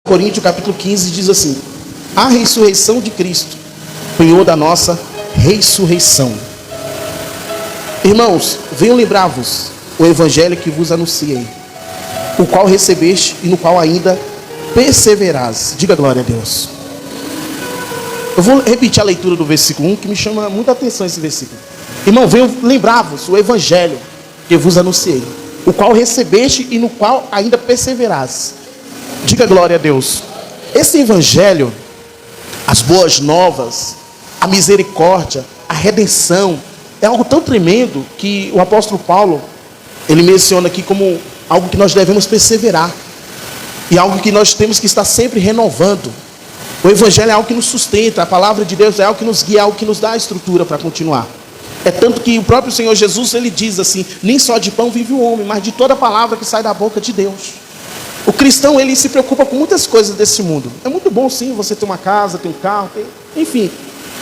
Coríntios capítulo 15 diz assim: a ressurreição de Cristo, penhor da nossa ressurreição. Irmãos, venho lembrar-vos o evangelho que vos anunciei, o qual recebeste e no qual ainda perseverais. Diga glória a Deus. Eu vou repetir a leitura do versículo 1, que me chama muita atenção esse versículo. Irmão, venho lembrar-vos o evangelho que vos anunciei, o qual recebeste e no qual ainda perseverais. Diga glória a Deus. Esse evangelho, as boas novas, a misericórdia, a redenção, é algo tão tremendo que o apóstolo Paulo, ele menciona aqui como algo que nós devemos perseverar, e algo que nós temos que estar sempre renovando. O evangelho é algo que nos sustenta, a palavra de Deus é algo que nos guia, é algo que nos dá a estrutura para continuar. É tanto que o próprio Senhor Jesus, ele diz assim: nem só de pão vive o homem, mas de toda palavra que sai da boca de Deus. O cristão, ele se preocupa com muitas coisas desse mundo. É muito bom sim, você ter uma casa, ter um carro, enfim.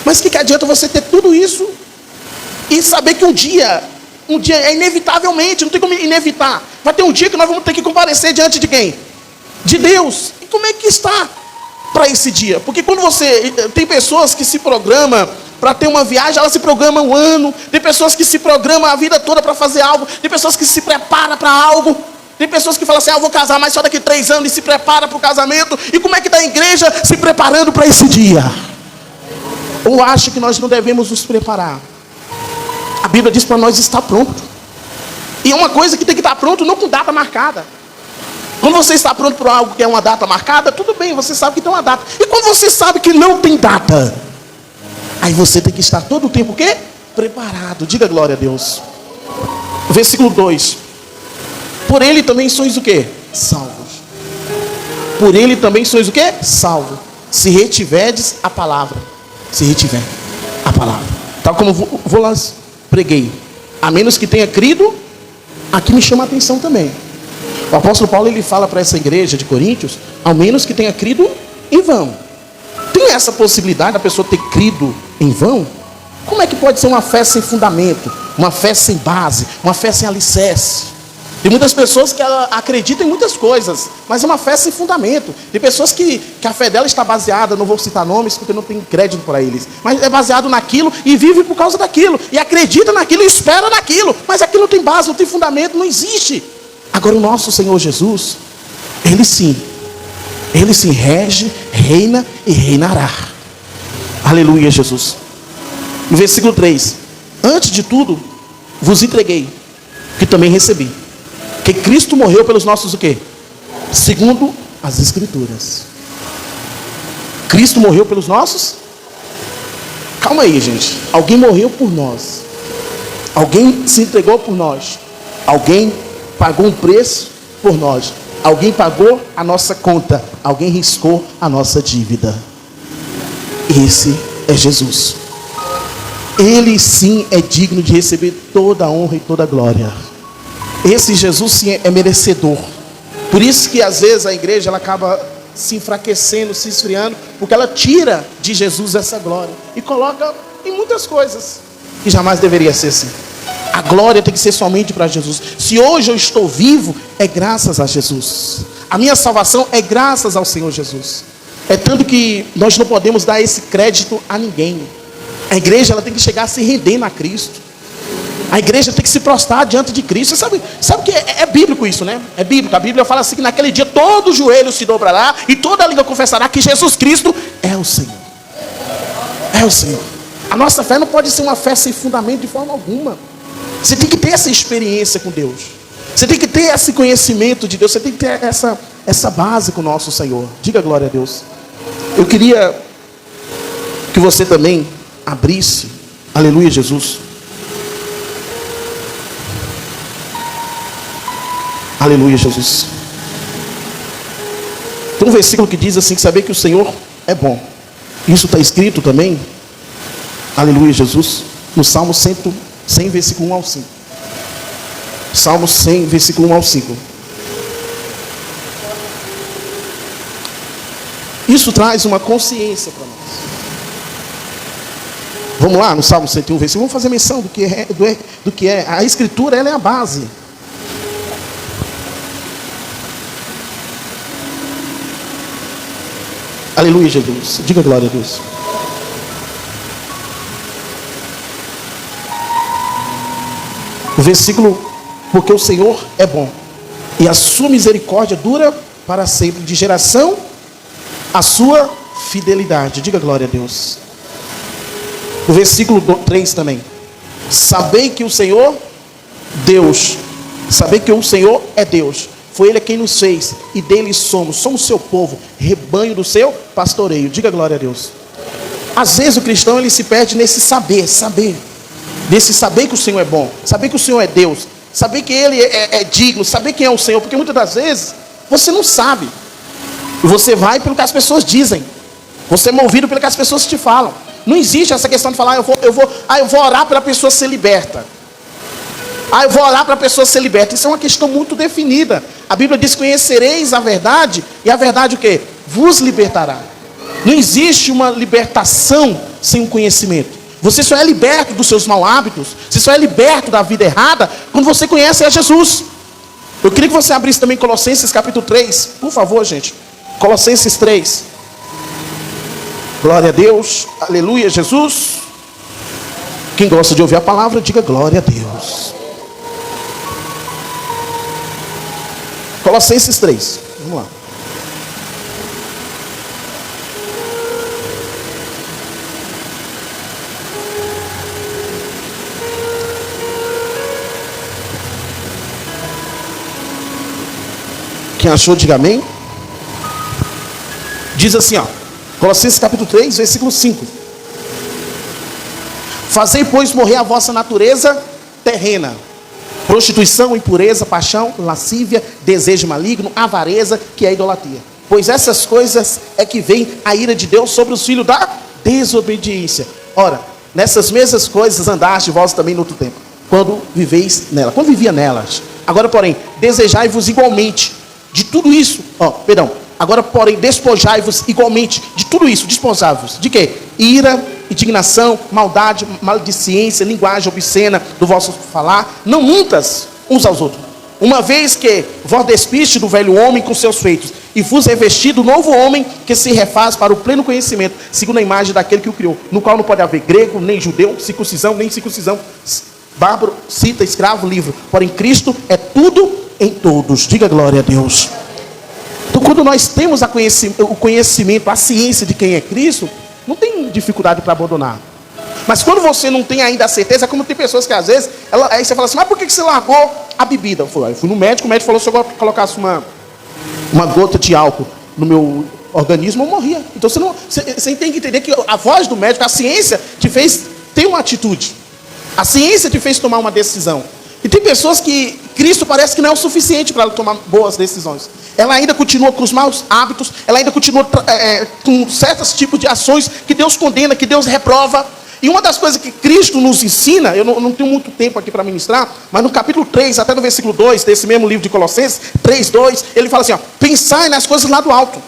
Mas que adianta você ter tudo isso e saber que um dia é inevitavelmente, não tem como inevitar. Vai ter um dia que nós vamos ter que comparecer diante de quem? De Deus. E como é que está para esse dia? Porque quando você... Tem pessoas que se programam para ter uma viagem, elas se programam um ano. Tem pessoas que se programam a vida toda para fazer algo. Tem pessoas que se preparam para algo. Tem pessoas que falam assim: eu vou casar, mas só daqui 3 anos, e se prepara para o casamento. E como é que está a igreja se preparando para esse dia? Ou acha que nós não devemos nos preparar? A Bíblia diz para nós estar pronto. E é uma coisa que tem que estar pronto, não com data marcada. Quando você está pronto para algo que é uma data marcada, tudo bem, você sabe que tem uma data. E quando você sabe que não tem data, aí você tem que estar todo o tempo o quê? Preparado. Diga glória a Deus. Versículo 2: por ele também sois o quê? Salvos. Por ele também sois o quê? Salvo. Se retiverdes a palavra. Se retiver a palavra. Tal como vou lá preguei. A menos que tenha crido, aqui me chama a atenção também. O apóstolo Paulo, ele fala para essa igreja de Coríntios: ao menos que tenha crido em vão. Tem essa possibilidade da pessoa ter crido em vão? Como é que pode ser uma fé sem fundamento? Uma fé sem base? Uma fé sem alicerce? Tem muitas pessoas que acreditam em muitas coisas, mas é uma fé sem fundamento. Tem pessoas que a fé dela está baseada, não vou citar nomes porque não tem crédito para eles, mas é baseado naquilo e vive por causa daquilo, e acredita naquilo e espera naquilo, mas aquilo não tem base, não tem fundamento, não existe. Agora o nosso Senhor Jesus, Ele sim rege, reina e reinará. Aleluia, Jesus. No versículo 3: antes de tudo vos entreguei, que também recebi, que Cristo morreu pelos nossos o quê? Segundo as Escrituras. Cristo morreu pelos nossos? Calma aí, gente. Alguém morreu por nós. Alguém se entregou por nós. Alguém pagou um preço por nós. Alguém pagou a nossa conta. Alguém riscou a nossa dívida. Esse é Jesus. Ele sim é digno de receber toda a honra e toda a glória. Esse Jesus sim é merecedor. Por isso que às vezes a igreja ela acaba se enfraquecendo, se esfriando, porque ela tira de Jesus essa glória e coloca em muitas coisas que jamais deveria ser assim. A glória tem que ser somente para Jesus. Se hoje eu estou vivo, é graças a Jesus. A minha salvação é graças ao Senhor Jesus. É tanto que nós não podemos dar esse crédito a ninguém. A igreja ela tem que chegar a se rendendo a Cristo. A igreja tem que se prostrar diante de Cristo. Você sabe que é bíblico isso, né? É bíblico. A Bíblia fala assim que naquele dia todo joelho se dobrará e toda língua confessará que Jesus Cristo é o Senhor. É o Senhor. A nossa fé não pode ser uma fé sem fundamento de forma alguma. Você tem que ter essa experiência com Deus. Você tem que ter esse conhecimento de Deus. Você tem que ter essa base com o nosso Senhor. Diga glória a Deus. Eu queria que você também abrisse, aleluia, Jesus. Aleluia, Jesus. Tem um versículo que diz assim, que saber que o Senhor é bom. Isso está escrito também, aleluia, Jesus, no Salmo 100, versículo 1 ao 5. Salmo 100, versículo 1 ao 5. Isso traz uma consciência para nós. Vamos lá no Salmo 101, versículo. Vamos fazer menção do que é. A Escritura, ela é a base. Aleluia, Jesus. Diga glória a Deus. O versículo, porque o Senhor é bom e a sua misericórdia dura para sempre, de geração a sua fidelidade. Diga glória a Deus. O versículo 3 também. Sabei que o Senhor, Deus, sabei que o Senhor é Deus. Foi Ele quem nos fez e dele somos seu povo, rebanho do seu pastoreio. Diga glória a Deus. Às vezes o cristão ele se perde nesse saber. Desse saber que o Senhor é bom, saber que o Senhor é Deus, saber que Ele é digno, saber quem é o Senhor, porque muitas das vezes você não sabe, e você vai pelo que as pessoas dizem, você é movido pelo que as pessoas te falam. Não existe essa questão de falar, eu vou orar para a pessoa ser liberta. Eu vou orar para a pessoa ser liberta. Isso é uma questão muito definida. A Bíblia diz: conhecereis a verdade, e a verdade o quê? Vos libertará. Não existe uma libertação sem um conhecimento. Você só é liberto dos seus maus hábitos, você só é liberto da vida errada quando você conhece a Jesus. Eu queria que você abrisse também Colossenses capítulo 3, por favor, gente. Colossenses 3. Glória a Deus, aleluia, Jesus. Quem gosta de ouvir a palavra, diga glória a Deus. Colossenses 3, vamos lá. Quem achou, diga amém. Diz assim, Colossenses capítulo 3, versículo 5. Fazei, pois, morrer a vossa natureza terrena: prostituição, impureza, paixão, lascívia, desejo maligno, avareza, que é idolatria. Pois essas coisas é que vem a ira de Deus sobre os filhos da desobediência. Ora, nessas mesmas coisas andaste vós também no outro tempo, quando viveis nela, quando vivia nelas. Agora, porém, desejai-vos igualmente de tudo isso, agora, porém, despojai-vos igualmente de tudo isso. Despojai-vos de quê? Ira, indignação, maldade, maledicência, linguagem obscena do vosso falar. Não mintas uns aos outros, uma vez que vós despiste do velho homem com seus feitos, e vos revesti do novo homem, que se refaz para o pleno conhecimento, segundo a imagem daquele que o criou, no qual não pode haver grego, nem judeu, circuncisão, nem circuncisão, bárbaro, cita, escravo, livre. Porém, Cristo é tudo em todos. Diga glória a Deus. Então, quando nós temos o conhecimento, a ciência de quem é Cristo, não tem dificuldade para abandonar. Mas quando você não tem ainda a certeza, como tem pessoas que às vezes, aí você fala assim: mas por que você largou a bebida? Eu fui no médico, o médico falou: se eu colocasse uma gota de álcool no meu organismo, eu morria. Então você tem que entender que a voz do médico, a ciência te fez ter uma atitude, a ciência te fez tomar uma decisão. E tem pessoas que Cristo parece que não é o suficiente para tomar boas decisões. Ela ainda continua com os maus hábitos, ela ainda continua com certos tipos de ações que Deus condena, que Deus reprova. E uma das coisas que Cristo nos ensina, eu não tenho muito tempo aqui para ministrar, mas no capítulo 3, até no versículo 2, desse mesmo livro de Colossenses, 3:2, ele fala assim: pensai nas coisas lá do alto,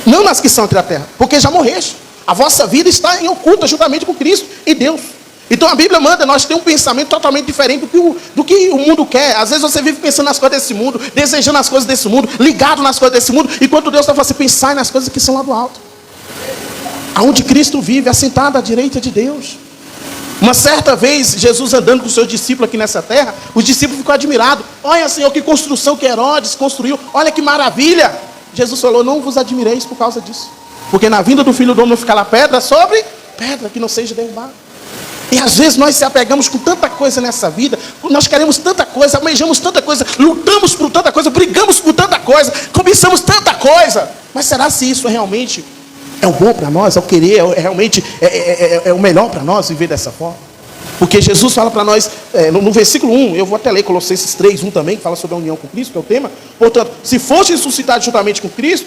não nas que são entre a terra, porque já morreste. A vossa vida está em oculta juntamente com Cristo e Deus. Então a Bíblia manda nós ter um pensamento totalmente diferente do que o mundo quer. Às vezes você vive pensando nas coisas desse mundo, desejando as coisas desse mundo, ligado nas coisas desse mundo, enquanto Deus está falando assim: pensai nas coisas que são lá do alto, aonde Cristo vive, assentado à direita de Deus. Uma certa vez, Jesus andando com os seus discípulos aqui nessa terra, os discípulos ficam admirados: olha, Senhor, que construção que Herodes construiu, olha que maravilha. Jesus falou: não vos admireis por causa disso, porque na vinda do Filho do Homem não ficará pedra sobre pedra que não seja derrubada. E às vezes nós se apegamos com tanta coisa nessa vida, nós queremos tanta coisa, almejamos tanta coisa, lutamos por tanta coisa, brigamos por tanta coisa, cobiçamos tanta coisa. Mas será se isso realmente é o bom para nós? É o querer, realmente é o melhor para nós viver dessa forma? Porque Jesus fala para nós, no versículo 1, eu vou até ler Colossenses 3:1 também, que fala sobre a união com Cristo, que é o tema. Portanto, se foste ressuscitado juntamente com Cristo,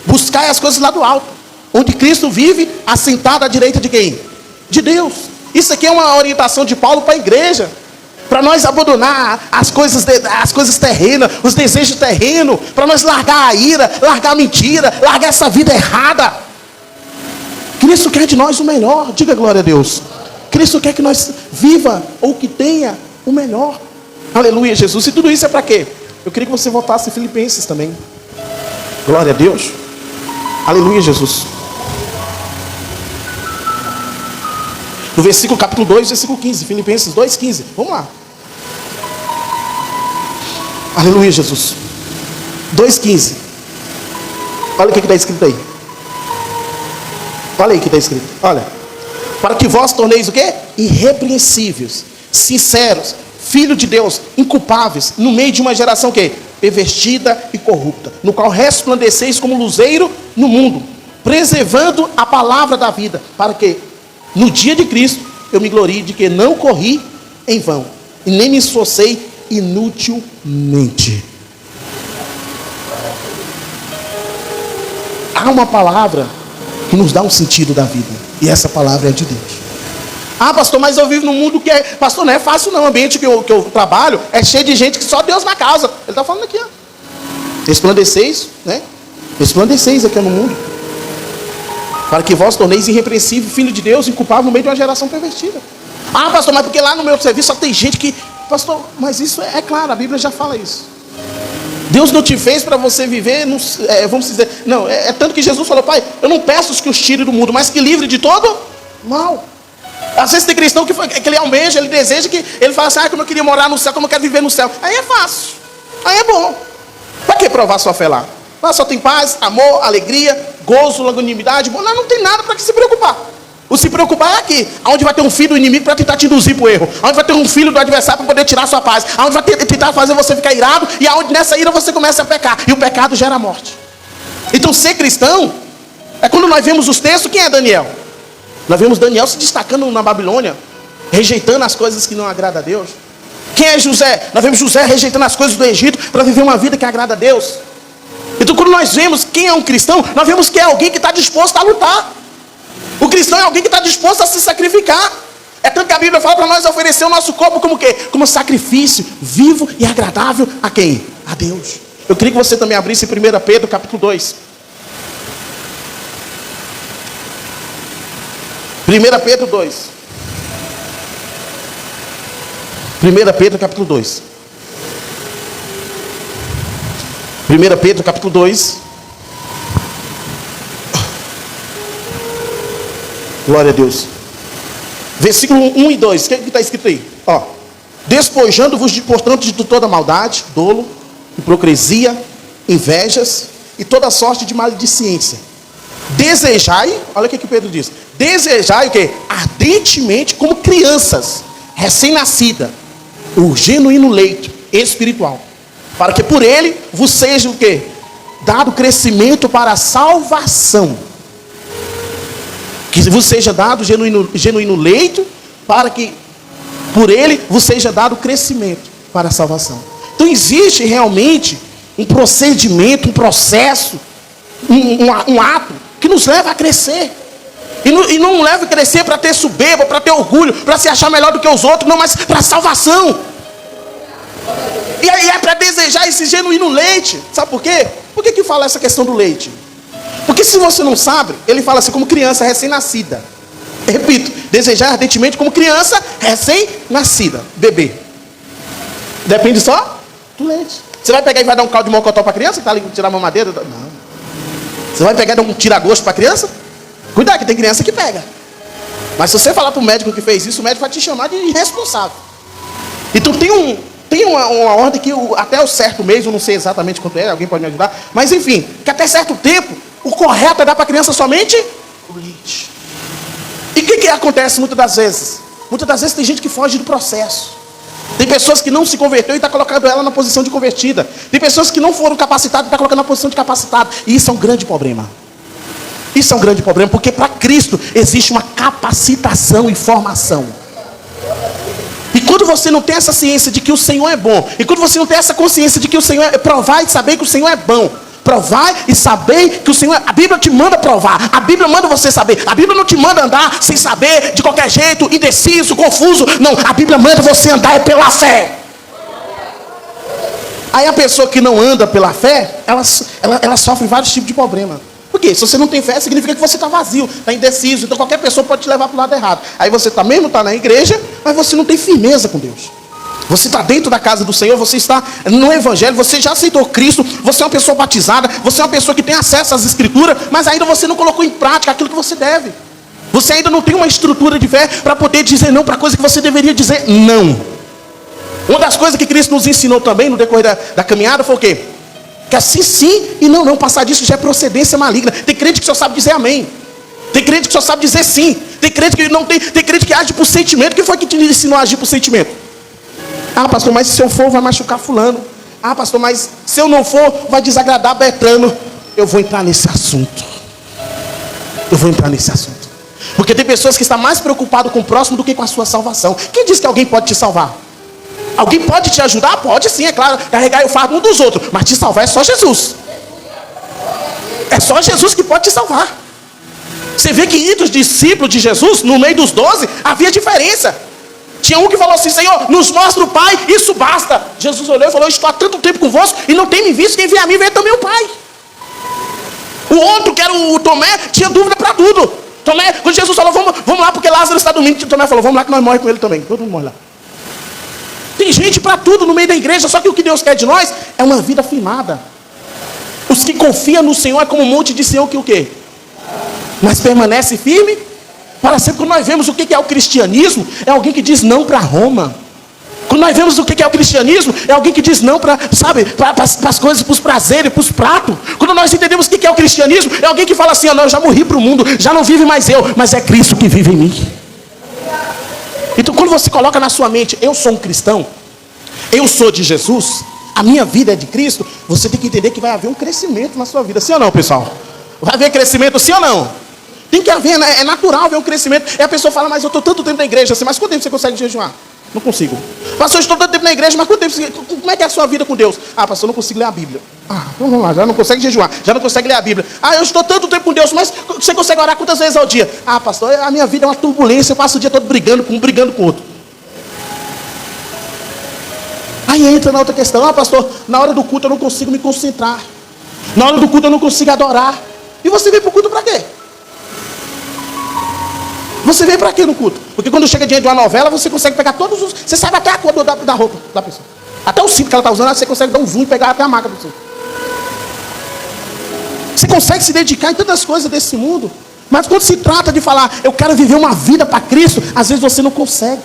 buscai as coisas lá do alto, onde Cristo vive, assentado à direita de quem? De Deus. Isso aqui é uma orientação de Paulo para a igreja, para nós abandonar as coisas terrenas, os desejos terrenos, para nós largar a ira, largar a mentira, largar essa vida errada. Cristo quer de nós o melhor. Diga glória a Deus. Cristo quer que nós viva ou que tenha o melhor. Aleluia, Jesus. E tudo isso é para quê? Eu queria que você voltasse em Filipenses também. Glória a Deus. Aleluia, Jesus. No versículo capítulo 2, versículo 15, Filipenses 2:15. Vamos lá. Aleluia, Jesus. 2:15. Olha o que está escrito aí. Olha aí o que está escrito. Olha. Para que vós torneis o quê? Irrepreensíveis, sinceros, filhos de Deus, inculpáveis, no meio de uma geração o quê? Pervertida e corrupta, no qual resplandeceis como luzeiro no mundo, preservando a palavra da vida, para que no dia de Cristo eu me glorie de que não corri em vão, e nem me esforcei inutilmente. Há uma palavra que nos dá um sentido da vida, e essa palavra é de Deus. Ah, pastor, mas eu vivo num mundo que é... Pastor, não é fácil não, o ambiente que eu trabalho é cheio de gente que só Deus na causa. Ele está falando aqui, ó. Resplandeceis, né? Resplandeceis aqui no mundo, para que vós torneis irrepreensível, filho de Deus, inculpável no meio de uma geração pervertida. Ah, pastor, mas porque lá no meu serviço só tem gente que... Pastor, mas isso é claro, a Bíblia já fala isso. Deus não te fez para você viver, vamos dizer... Não, é tanto que Jesus falou, Pai, eu não peço que os tire do mundo, mas que livre de todo mal. Às vezes tem cristão que ele almeja, ele deseja, que ele fala assim, como eu queria morar no céu, como eu quero viver no céu. Aí é fácil, aí é bom. Para que provar sua fé lá? Lá só tem paz, amor, alegria, gozo, longanimidade. Bom, lá não tem nada para que se preocupar. O se preocupar é aqui, onde vai ter um filho do inimigo para tentar te induzir para o erro, onde vai ter um filho do adversário para poder tirar sua paz, onde vai tentar fazer você ficar irado, e aonde nessa ira você começa a pecar, e o pecado gera morte. Então ser cristão é quando nós vemos os textos. Quem é Daniel? Nós vemos Daniel se destacando na Babilônia, rejeitando as coisas que não agradam a Deus. Quem é José? Nós vemos José rejeitando as coisas do Egito para viver uma vida que agrada a Deus. Então quando nós vemos quem é um cristão, nós vemos que é alguém que está disposto a lutar. O cristão é alguém que está disposto a se sacrificar. É tanto que a Bíblia fala para nós oferecer o nosso corpo como quê? Como sacrifício vivo e agradável a quem? A Deus. Eu queria que você também abrisse 1 Pedro capítulo 2. 1 Pedro 2. 1 Pedro capítulo 2. 1 Pedro capítulo 2. Glória a Deus. Versículo 1 e 2. O que está escrito aí? Ó. Despojando-vos, portanto, de toda maldade, dolo, hipocrisia, invejas e toda sorte de maledicência. Desejai, olha o que Pedro diz. Desejai o quê? Ardentemente, como crianças recém-nascidas, o genuíno leite espiritual, para que por ele vos seja o quê? Dado crescimento para a salvação. Que vos seja dado genuíno leite, para que por ele vos seja dado crescimento para a salvação. Então existe realmente um procedimento, um processo, um ato que nos leva a crescer. E não leva a crescer para ter soberba, para ter orgulho, para se achar melhor do que os outros, não, mas para a salvação. E aí é para desejar esse genuíno leite. Sabe por quê? Por que fala essa questão do leite? Porque se você não sabe, ele fala assim, como criança recém-nascida. Repito, desejar ardentemente como criança recém-nascida, bebê. Depende só do leite. Você vai pegar e vai dar um caldo de mocotó para a criança que está ali tirar a mamadeira? Não. Você vai pegar e dar um tira-gosto para a criança? Cuidado, que tem criança que pega. Mas se você falar para o médico que fez isso, o médico vai te chamar de irresponsável. Então tem uma ordem que até o certo mês, eu não sei exatamente quanto é, alguém pode me ajudar, mas enfim, que até certo tempo, o correto é dar para a criança somente o leite. E o que acontece muitas das vezes? Muitas das vezes tem gente que foge do processo. Tem pessoas que não se converteu e está colocando ela na posição de convertida. Tem pessoas que não foram capacitadas e está colocando na posição de capacitado. E isso é um grande problema. Isso é um grande problema, porque para Cristo existe uma capacitação e formação. E quando você não tem essa ciência de que o Senhor é bom, e quando você não tem essa consciência de que o Senhor é... Provar e saber que o Senhor é bom. Provar e saber que o Senhor... A Bíblia te manda provar. A Bíblia manda você saber. A Bíblia não te manda andar sem saber, de qualquer jeito, indeciso, confuso. Não, a Bíblia manda você andar pela fé. Aí a pessoa que não anda pela fé, ela sofre vários tipos de problema. Por quê? Se você não tem fé, significa que você está vazio, está indeciso. Então qualquer pessoa pode te levar para o lado errado. Aí você mesmo está na igreja, mas você não tem firmeza com Deus. Você está dentro da casa do Senhor, você está no Evangelho, você já aceitou Cristo, você é uma pessoa batizada, você é uma pessoa que tem acesso às Escrituras, mas ainda você não colocou em prática aquilo que você deve. Você ainda não tem uma estrutura de fé para poder dizer não para coisa que você deveria dizer não. Uma das coisas que Cristo nos ensinou também no decorrer da caminhada foi o quê? Que assim sim e não, passar disso já é procedência maligna. Tem crente que só sabe dizer amém. Tem crente que só sabe dizer sim. Tem crente que não tem crente que age por sentimento. Quem foi que te ensinou a agir por sentimento? Ah, pastor, mas se eu for vai machucar fulano. Ah, pastor, mas se eu não for vai desagradar Betano. Eu vou entrar nesse assunto. Porque tem pessoas que estão mais preocupadas com o próximo do que com a sua salvação. Quem diz que alguém pode te salvar? Alguém pode te ajudar? Pode sim, é claro. Carregar o fardo um dos outros. Mas te salvar é só Jesus. É só Jesus que pode te salvar. Você vê que entre os discípulos de Jesus, no meio dos 12, havia diferença. Tinha um que falou assim: Senhor, nos mostra o Pai, isso basta. Jesus olhou e falou: estou há tanto tempo convosco e não tem me visto, quem vem a mim vê também o Pai. O outro, que era o Tomé, tinha dúvida para tudo. Tomé, quando Jesus falou: vamos lá porque Lázaro está dormindo, Tomé falou: vamos lá que nós morremos com ele também. Todo mundo morre lá. Tem gente para tudo no meio da igreja, só que o que Deus quer de nós é uma vida firmada. Os que confiam no Senhor é como um monte de Sião que o quê? Mas permanece firme para sempre. Quando nós vemos o que é o cristianismo, é alguém que diz não para Roma. Quando nós vemos o que é o cristianismo, é alguém que diz não para, sabe, para as coisas, para os prazeres, para os pratos. Quando nós entendemos o que é o cristianismo, é alguém que fala assim: não, eu já morri para o mundo, já não vive mais eu, mas é Cristo que vive em mim. Então quando você coloca na sua mente: eu sou um cristão, eu sou de Jesus, a minha vida é de Cristo, você tem que entender que vai haver um crescimento na sua vida. Sim ou não, pessoal? Vai haver crescimento, sim ou não? Tem que haver, né? É natural haver um crescimento. E a pessoa fala: mas eu estou tanto tempo na igreja assim, mas quanto tempo você consegue jejuar? Não consigo. Pastor, eu estou tanto tempo na igreja, mas quanto tempo como é que é a sua vida com Deus? Ah, pastor, eu não consigo ler a Bíblia. Ah, vamos lá, já não consegue jejuar, já não consegue ler a Bíblia. Ah, eu estou tanto tempo com Deus, mas você consegue orar quantas vezes ao dia? Ah, pastor, a minha vida é uma turbulência, eu passo o dia todo brigando com um, outro. Aí entra na outra questão: ah, pastor, na hora do culto eu não consigo me concentrar. Na hora do culto eu não consigo adorar. E você vem para o culto para quê? Você vem para quê no culto? Porque quando chega diante de uma novela, você consegue pegar todos os... Você sabe até a cor da roupa da pessoa. Até o cinto que ela está usando, você consegue dar um zoom e pegar até a marca da pessoa. Você consegue se dedicar em tantas coisas desse mundo. Mas quando se trata de falar: eu quero viver uma vida para Cristo, às vezes você não consegue.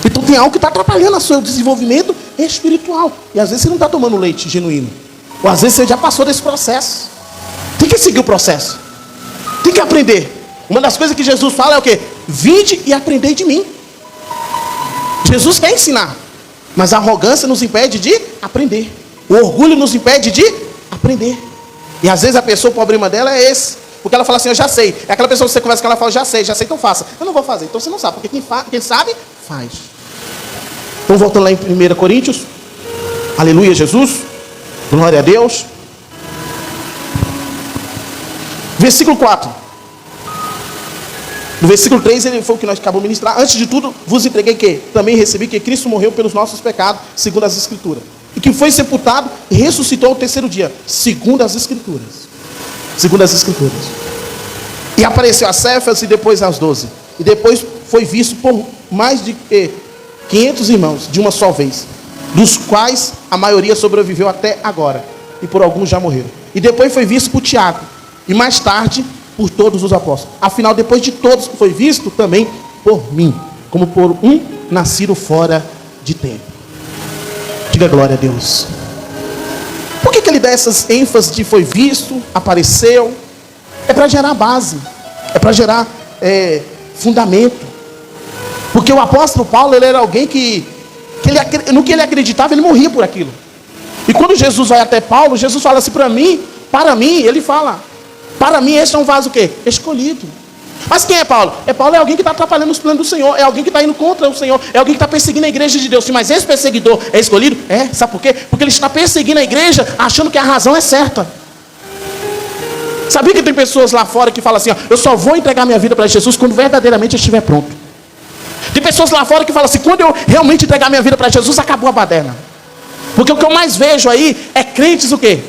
Então tem algo que está atrapalhando o seu desenvolvimento espiritual. E às vezes você não está tomando leite genuíno. Ou às vezes você já passou desse processo. Tem que seguir o processo. Tem que aprender. Uma das coisas que Jesus fala é o quê? Vinde e aprendei de mim. Jesus quer ensinar, mas a arrogância nos impede de aprender. O orgulho nos impede de aprender. E às vezes a pessoa, o problema dela é esse. Porque ela fala assim: eu já sei. É aquela pessoa que você conversa com ela e fala: já sei, então faça. Eu não vou fazer, então você não sabe. Porque quem sabe, faz. Então voltando lá em 1 Coríntios. Aleluia, Jesus. Glória a Deus. Versículo 4. No versículo 3, ele foi o que nós acabamos de ministrar. Antes de tudo, vos entreguei que também recebi que Cristo morreu pelos nossos pecados, segundo as Escrituras. E que foi sepultado e ressuscitou ao terceiro dia, segundo as Escrituras. Segundo as Escrituras. E apareceu a Cefas e depois aos 12. E depois foi visto por mais de 500 irmãos, de uma só vez. Dos quais a maioria sobreviveu até agora. E por alguns já morreram. E depois foi visto por Tiago. E mais tarde por todos os apóstolos. Afinal, depois de todos, foi visto também por mim, como por um nascido fora de tempo. Diga glória a Deus. Por que ele dá essas ênfases de foi visto, apareceu? É para gerar base, é para gerar fundamento. Porque o apóstolo Paulo, ele era alguém no que ele acreditava, ele morria por aquilo. E quando Jesus vai até Paulo, Jesus fala assim: para mim, ele fala: para mim este é um vaso o quê? Escolhido. Mas quem é Paulo? Paulo é alguém que está atrapalhando os planos do Senhor. É alguém que está indo contra o Senhor. É alguém que está perseguindo a igreja de Deus. Mas esse perseguidor é escolhido? Sabe por quê? Porque ele está perseguindo a igreja achando que a razão é certa. Sabia que tem pessoas lá fora que falam assim: eu só vou entregar minha vida para Jesus quando verdadeiramente eu estiver pronto. Tem pessoas lá fora que falam assim: quando eu realmente entregar minha vida para Jesus, acabou a baderna. Porque o que eu mais vejo aí é crentes o quê?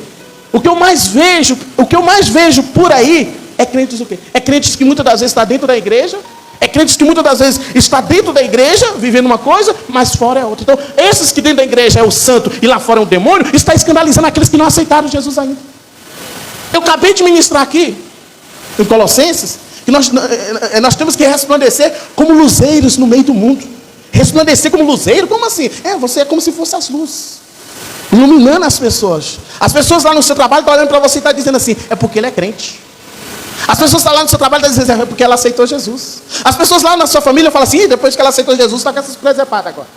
O que eu mais vejo por aí é crentes o quê? É crentes que muitas das vezes está dentro da igreja, É crente que muitas das vezes está dentro da igreja, vivendo uma coisa, mas fora é outra. Então, esses que dentro da igreja é o santo e lá fora é o demônio, está escandalizando aqueles que não aceitaram Jesus ainda. Eu acabei de ministrar aqui, em Colossenses, que nós temos que resplandecer como luzeiros no meio do mundo. Resplandecer como luzeiro? Como assim? Você é como se fosse as luzes, iluminando as pessoas. As pessoas lá no seu trabalho estão olhando para você e estão dizendo assim, é porque ele é crente. As pessoas estão lá no seu trabalho e estão dizendo, é porque ela aceitou Jesus. As pessoas lá na sua família falam assim, depois que ela aceitou Jesus, está com essas presepadas agora.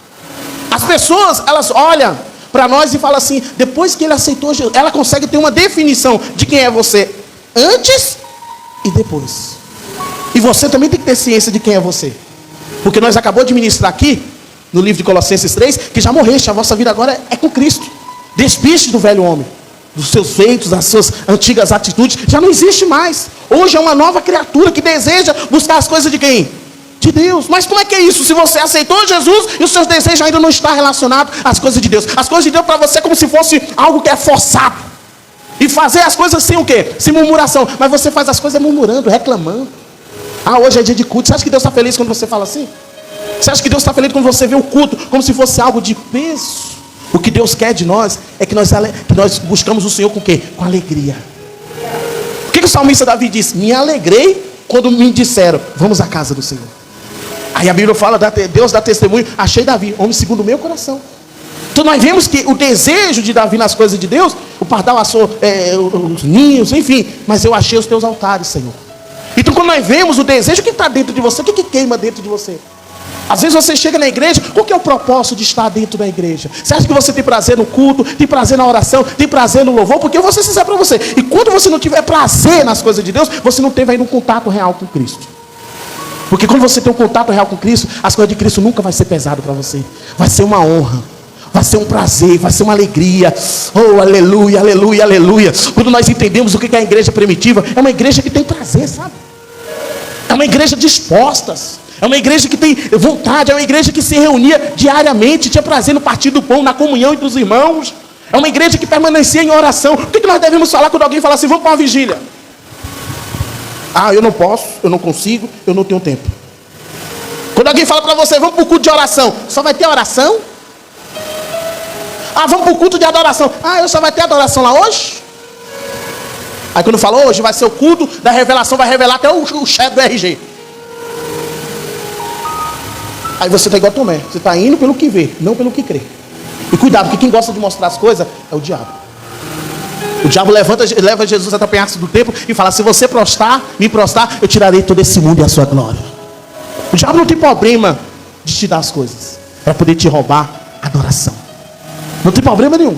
As pessoas, elas olham para nós e falam assim, depois que ele aceitou Jesus, ela consegue ter uma definição de quem é você antes e depois. E você também tem que ter ciência de quem é você. Porque nós acabamos de ministrar aqui, no livro de Colossenses 3, que já morreste, a vossa vida agora é com Cristo. Despiste do velho homem, dos seus feitos, das suas antigas atitudes, já não existe mais. Hoje é uma nova criatura que deseja buscar as coisas de quem? De Deus. Mas como é que é isso? Se você aceitou Jesus e os seus desejos ainda não estão relacionados às coisas de Deus. As coisas de Deus para você é como se fosse algo que é forçado. E fazer as coisas sem o quê? Sem murmuração. Mas você faz as coisas murmurando, reclamando. Hoje é dia de culto. Você acha que Deus está feliz quando você fala assim? Você acha que Deus está feliz quando você vê o culto como se fosse algo de peso? O que Deus quer de nós é que nós buscamos o Senhor com o quê? Com alegria. O que o salmista Davi disse? Me alegrei quando me disseram, vamos à casa do Senhor. Aí a Bíblia fala, Deus dá testemunho, achei Davi, homem segundo o meu coração. Então nós vemos que o desejo de Davi nas coisas de Deus, o pardal assou os ninhos, enfim, mas eu achei os teus altares, Senhor. Então quando nós vemos o desejo, o que está dentro de você? O que queima dentro de você? Às vezes você chega na igreja, qual que é o propósito de estar dentro da igreja? Você acha que você tem prazer no culto, tem prazer na oração, tem prazer no louvor? Porque eu vou ser sincero para você, e quando você não tiver prazer nas coisas de Deus, você não teve ainda um contato real com Cristo. Porque quando você tem um contato real com Cristo, as coisas de Cristo nunca vai ser pesado para você. Vai ser uma honra, vai ser um prazer, vai ser uma alegria. Oh, aleluia, aleluia, aleluia. Quando nós entendemos o que é a igreja primitiva, é uma igreja que tem prazer, sabe? É uma igreja disposta. É uma igreja que tem vontade. É uma igreja que se reunia diariamente, tinha prazer no partir do pão, na comunhão entre os irmãos. É uma igreja que permanecia em oração. O que nós devemos falar quando alguém fala assim, vamos para uma vigília? Eu não posso, eu não consigo, eu não tenho tempo. Quando alguém fala para você, vamos para o culto de oração, só vai ter oração? Vamos para o culto de adoração. Eu só vai ter adoração lá hoje? Aí quando fala, hoje vai ser o culto da revelação, vai revelar até o chefe do RG. Aí você está igual Tomé, você está indo pelo que vê, não pelo que crê. E cuidado, porque quem gosta de mostrar as coisas é o diabo. O diabo leva Jesus até o penhasco do templo e fala, se você me prostrar, eu tirarei todo esse mundo e a sua glória. O diabo não tem problema de te dar as coisas, para poder te roubar a adoração. Não tem problema nenhum.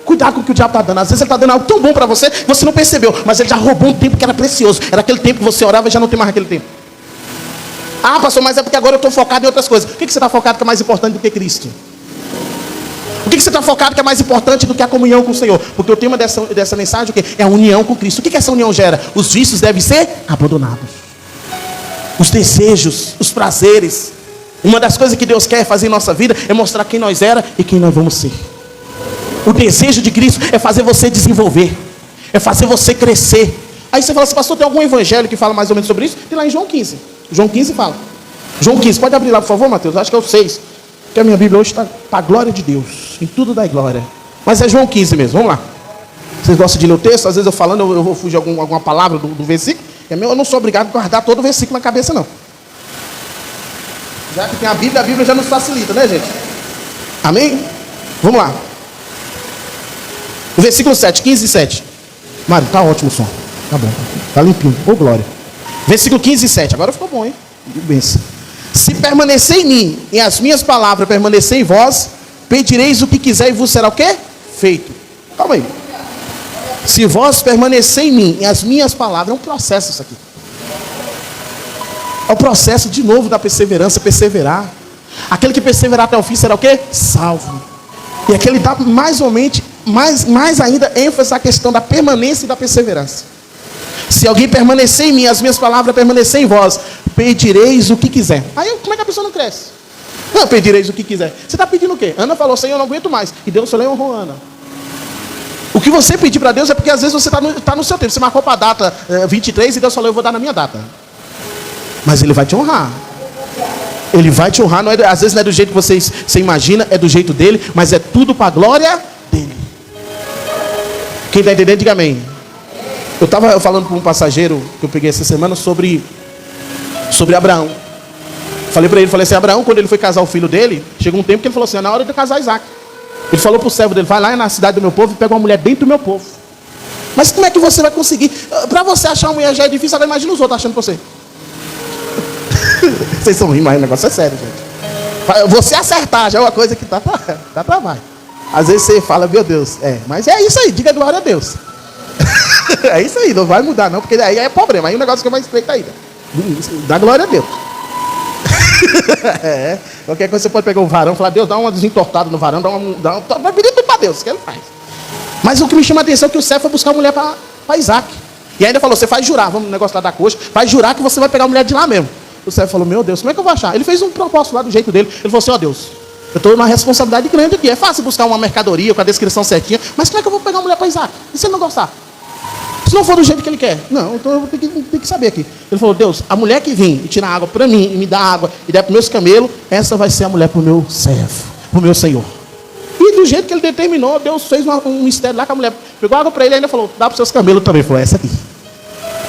Cuidado com o que o diabo está dando. Às vezes ele está dando algo tão bom para você, que você não percebeu, mas ele já roubou um tempo que era precioso. Era aquele tempo que você orava e já não tem mais aquele tempo. Pastor, mas é porque agora eu estou focado em outras coisas. O que você está focado que é mais importante do que Cristo? O que você está focado que é mais importante do que a comunhão com o Senhor? Porque o tema dessa mensagem é a união com Cristo. O que essa união gera? Os vícios devem ser abandonados. Os desejos, os prazeres. Uma das coisas que Deus quer fazer em nossa vida é mostrar quem nós era e quem nós vamos ser. O desejo de Cristo é fazer você desenvolver, é fazer você crescer. Aí você fala assim, pastor, tem algum evangelho que fala mais ou menos sobre isso? Tem lá em João 15. João 15 fala. João 15, pode abrir lá por favor, Mateus? Acho que é o 6. Porque a minha Bíblia hoje está para a glória de Deus. Em tudo dá glória. Mas é João 15 mesmo, vamos lá. Vocês gostam de ler o texto? Às vezes eu falando, eu vou fugir alguma palavra do versículo. Eu não sou obrigado a guardar todo o versículo na cabeça, não. Já que tem a Bíblia já nos facilita, né, gente? Amém? Vamos lá. O versículo 7, 15 e 7. Mário, tá ótimo o som. Tá bom, tá limpinho. Ô, glória. Versículo 15 e 7. Agora ficou bom, hein? Benção. Se permanecer em mim, e as minhas palavras permanecer em vós, pedireis o que quiser e vos será o quê? Feito. Calma aí. Se vós permanecer em mim, e as minhas palavras, é um processo isso aqui. É o processo de novo da perseverança, perseverar. Aquele que perseverar até o fim será o quê? Salvo. E aquele dá mais ainda ênfase à questão da permanência e da perseverança. Se alguém permanecer em mim, as minhas palavras permanecer em vós, pedireis o que quiser. Aí como é que a pessoa não cresce? Não, pedireis o que quiser. Você está pedindo o quê? Ana falou, Senhor, eu não aguento mais. E Deus falou, honrou Ana. O que você pedir para Deus é porque às vezes você está no seu tempo. Você marcou para a data 23 e Deus falou, eu vou dar na minha data. Mas ele vai te honrar. Ele vai te honrar, às vezes não é do jeito que você imagina, é do jeito dele, mas é tudo para a glória dele. Quem está entendendo, diga amém. Eu estava falando para um passageiro que eu peguei essa semana sobre Abraão. Falei para ele, falei assim, Abraão, quando ele foi casar o filho dele, chegou um tempo que ele falou assim, é na hora de casar Isaac. Ele falou para o servo dele, vai lá na cidade do meu povo e pega uma mulher dentro do meu povo. Mas como é que você vai conseguir? Para você achar uma mulher já é difícil, agora imagina os outros achando para você. Vocês estão rindo, mas o negócio é sério, gente. Você acertar já é uma coisa que dá trabalho. Às vezes você fala, meu Deus, mas é isso aí, diga glória a Deus. É isso aí, não vai mudar não, porque aí é problema, aí o negócio fica mais estreito ainda. Dá glória a Deus. Qualquer coisa você pode pegar um varão e falar, Deus, dá uma desentortada no varão, vai pedir tudo para Deus, que ele faz. Mas o que me chama a atenção é que o servo foi buscar uma mulher para Isaac. E ainda falou, você faz jurar, vamos no negócio lá da coxa, faz jurar que você vai pegar a mulher de lá mesmo. O servo falou, meu Deus, como é que eu vou achar? Ele fez um propósito lá do jeito dele. Ele falou assim, ó Deus, eu estou numa responsabilidade grande aqui. É fácil buscar uma mercadoria com a descrição certinha, mas como é que eu vou pegar uma mulher para Isaac? E se ele não gostar? Se não for do jeito que ele quer? Não, então eu tenho que saber aqui. Ele falou, Deus, a mulher que vir e tirar água para mim, e me dá água, e der para os meus camelos, essa vai ser a mulher para o meu servo, para o meu Senhor. E do jeito que ele determinou, Deus fez um mistério lá com a mulher. Pegou água para ele e ainda falou, dá para os seus camelos também. Ele falou, essa aqui.